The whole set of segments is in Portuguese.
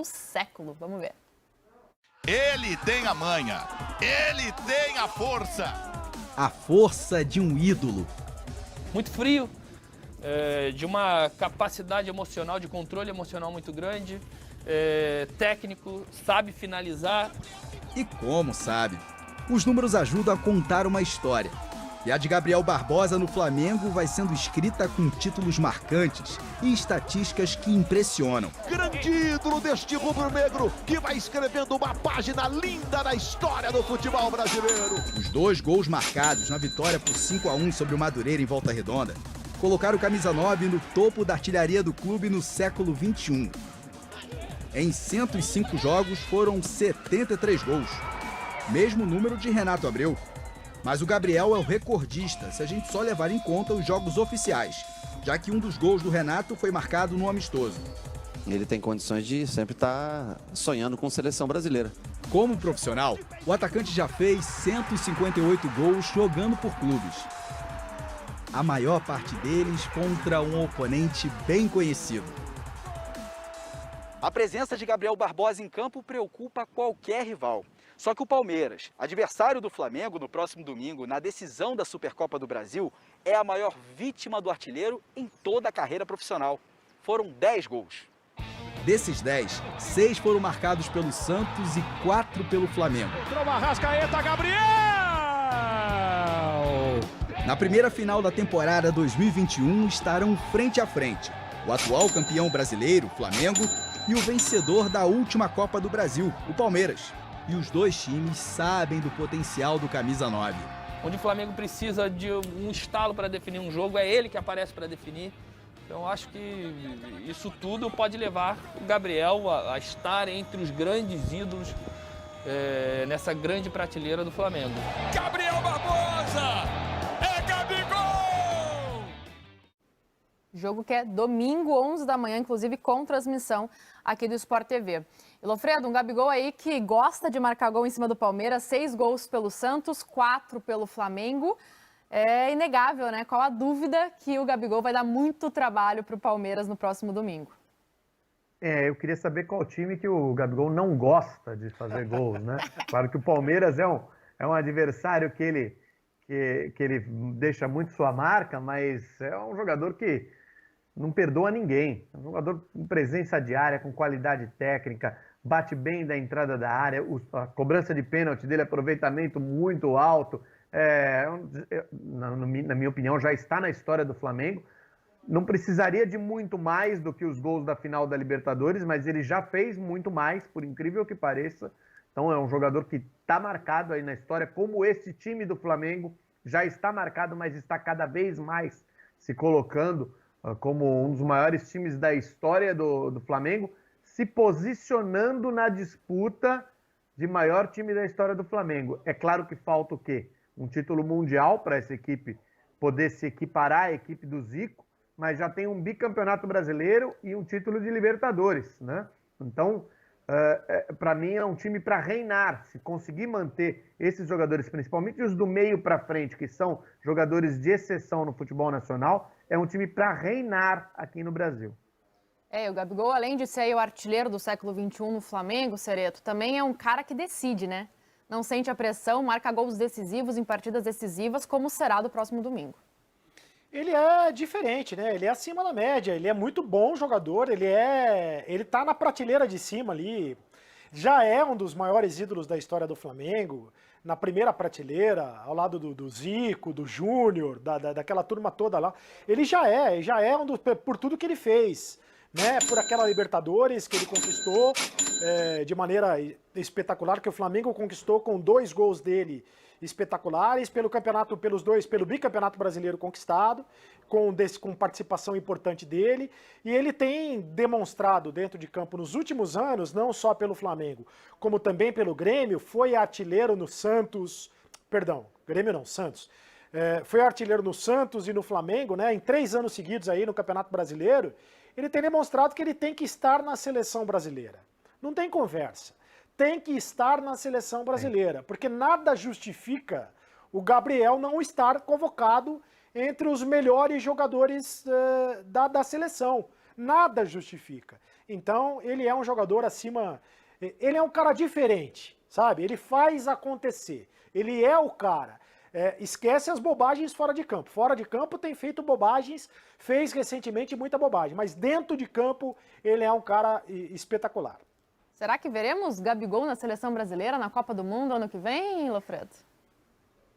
do século. Vamos ver. Ele tem a manha, ele tem a força. A força de um ídolo. Muito frio, de uma capacidade emocional, de controle emocional muito grande, técnico, sabe finalizar. E como sabe? Os números ajudam a contar uma história. E a de Gabriel Barbosa no Flamengo vai sendo escrita com títulos marcantes e estatísticas que impressionam. Grande ídolo deste rubro-negro que vai escrevendo uma página linda na história do futebol brasileiro. Os 2 gols marcados na vitória por 5-1 sobre o Madureira em Volta Redonda colocaram o camisa 9 no topo da artilharia do clube no século XXI. Em 105 jogos foram 73 gols, mesmo número de Renato Abreu. Mas o Gabriel é o recordista, se a gente só levar em conta os jogos oficiais, já que um dos gols do Renato foi marcado no amistoso. Ele tem condições de sempre estar sonhando com seleção brasileira. Como profissional, o atacante já fez 158 gols jogando por clubes. A maior parte deles contra um oponente bem conhecido. A presença de Gabriel Barbosa em campo preocupa qualquer rival. Só que o Palmeiras, adversário do Flamengo no próximo domingo, na decisão da Supercopa do Brasil, é a maior vítima do artilheiro em toda a carreira profissional. Foram 10 gols. Desses 10, 6 foram marcados pelo Santos e 4 pelo Flamengo. Entrou uma Arrascaeta, Gabriel! Na primeira final da temporada 2021 estarão frente a frente o atual campeão brasileiro, Flamengo, e o vencedor da última Copa do Brasil, o Palmeiras. E os 2 times sabem do potencial do camisa 9. Onde o Flamengo precisa de um estalo para definir um jogo, é ele que aparece para definir. Então acho que isso tudo pode levar o Gabriel a estar entre os grandes ídolos nessa grande prateleira do Flamengo. Gabriel Barbosa! É Gabigol! Jogo que é domingo, 11 da manhã, inclusive com transmissão aqui do Sport TV. E Lofredo, um Gabigol aí que gosta de marcar gol em cima do Palmeiras, 6 gols pelo Santos, 4 pelo Flamengo. É inegável, né? Qual a dúvida que o Gabigol vai dar muito trabalho para o Palmeiras no próximo domingo? Eu queria saber qual time que o Gabigol não gosta de fazer gols, né? Claro que o Palmeiras é um adversário que ele deixa muito sua marca, mas é um jogador que não perdoa ninguém. É um jogador com presença diária, com qualidade técnica, bate bem da entrada da área, a cobrança de pênalti dele, aproveitamento muito alto. Na minha opinião, já está na história do Flamengo. Não precisaria de muito mais do que os gols da final da Libertadores, mas ele já fez muito mais, por incrível que pareça. Então é um jogador que está marcado aí na história, como esse time do Flamengo já está marcado, mas está cada vez mais se colocando como um dos maiores times da história do Flamengo, se posicionando na disputa de maior time da história do Flamengo. É claro que falta o quê? Um título mundial para essa equipe poder se equiparar à equipe do Zico, mas já tem um bicampeonato brasileiro e um título de Libertadores, né? Então, para mim é um time para reinar. Se conseguir manter esses jogadores, principalmente os do meio para frente, que são jogadores de exceção no futebol nacional, é um time para reinar aqui no Brasil. O Gabigol, além de ser o artilheiro do século XXI no Flamengo, Cereto, também é um cara que decide, né? Não sente a pressão, marca gols decisivos em partidas decisivas, como será do próximo domingo. Ele é diferente, né? Ele é acima da média, ele é muito bom jogador, ele tá na prateleira de cima ali, já é um dos maiores ídolos da história do Flamengo, na primeira prateleira, ao lado do Zico, do Júnior, daquela turma toda lá. Ele já é um dos, por tudo que ele fez, né? Por aquela Libertadores que ele conquistou de maneira espetacular, que o Flamengo conquistou com 2 gols dele espetaculares, pelo bicampeonato brasileiro conquistado, com participação importante dele, e ele tem demonstrado dentro de campo nos últimos anos, não só pelo Flamengo, como também pelo Grêmio, foi artilheiro no Santos, foi artilheiro no Santos e no Flamengo, né, em 3 anos seguidos aí no Campeonato Brasileiro. Ele tem demonstrado que ele tem que estar na seleção brasileira. Não tem conversa. Tem que estar na seleção brasileira, porque nada justifica o Gabriel não estar convocado entre os melhores jogadores da seleção. Nada justifica. Então, ele é um jogador acima... Ele é um cara diferente, sabe? Ele faz acontecer. Ele é o cara. Esquece as bobagens fora de campo. Fora de campo tem feito bobagens, fez recentemente muita bobagem, mas dentro de campo ele é um cara espetacular. Será que veremos Gabigol na seleção brasileira, na Copa do Mundo ano que vem, Lofredo?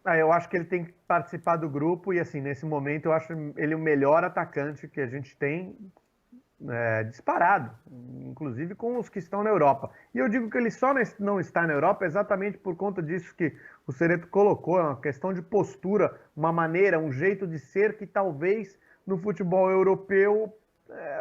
Eu acho que ele tem que participar do grupo e, assim, nesse momento eu acho ele o melhor atacante que a gente tem disparado, inclusive com os que estão na Europa. E eu digo que ele só não está na Europa exatamente por conta disso que o Cereto colocou, é uma questão de postura, uma maneira, um jeito de ser que talvez no futebol europeu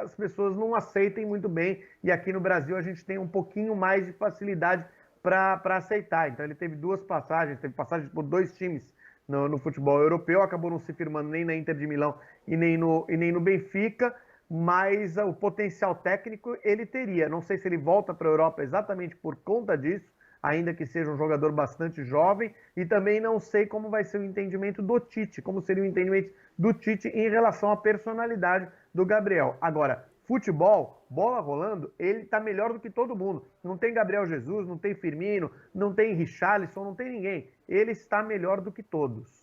as pessoas não aceitem muito bem, e aqui no Brasil a gente tem um pouquinho mais de facilidade para aceitar. Então ele teve duas passagens, teve passagens por 2 times no futebol europeu, acabou não se firmando nem na Inter de Milão e nem no Benfica, mas o potencial técnico ele teria. Não sei se ele volta para a Europa exatamente por conta disso, ainda que seja um jogador bastante jovem, e também não sei como vai ser o entendimento do Tite, como seria o entendimento do Tite em relação à personalidade do Gabriel. Agora, futebol, bola rolando, ele está melhor do que todo mundo. Não tem Gabriel Jesus, não tem Firmino, não tem Richarlison, não tem ninguém. Ele está melhor do que todos.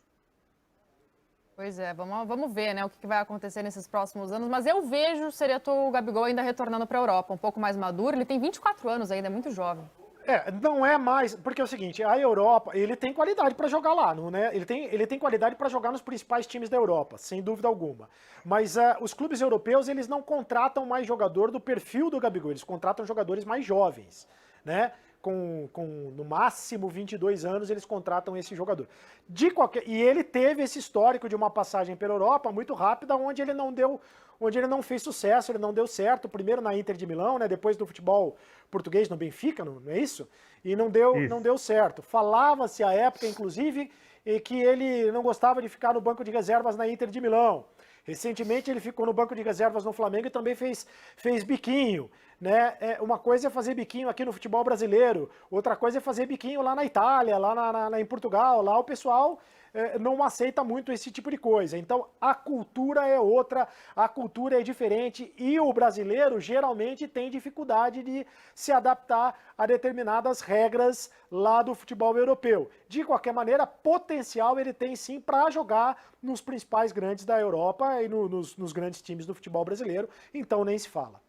Pois é, vamos ver, né, o que vai acontecer nesses próximos anos. Mas eu vejo o Gabigol ainda retornando para a Europa, um pouco mais maduro. Ele tem 24 anos ainda, é muito jovem. Não é mais, porque é o seguinte, a Europa, ele tem qualidade para jogar lá, não, né? Ele tem qualidade para jogar nos principais times da Europa, sem dúvida alguma. Mas os clubes europeus, eles não contratam mais jogador do perfil do Gabigol, eles contratam jogadores mais jovens, né? Com no máximo 22 anos, eles contratam esse jogador. E ele teve esse histórico de uma passagem pela Europa muito rápida, onde ele não fez sucesso, ele não deu certo, primeiro na Inter de Milão, né, depois no futebol português, no Benfica, não é isso? E não deu certo. Falava-se à época, inclusive, que ele não gostava de ficar no banco de reservas na Inter de Milão. Recentemente ele ficou no banco de reservas no Flamengo e também fez biquinho, né? Uma coisa é fazer biquinho aqui no futebol brasileiro, outra coisa é fazer biquinho lá na Itália, lá em Portugal, lá o pessoal não aceita muito esse tipo de coisa. Então a cultura é outra, a cultura é diferente e o brasileiro geralmente tem dificuldade de se adaptar a determinadas regras lá do futebol europeu. De qualquer maneira, potencial ele tem sim para jogar nos principais grandes da Europa e nos grandes times do futebol brasileiro, então nem se fala.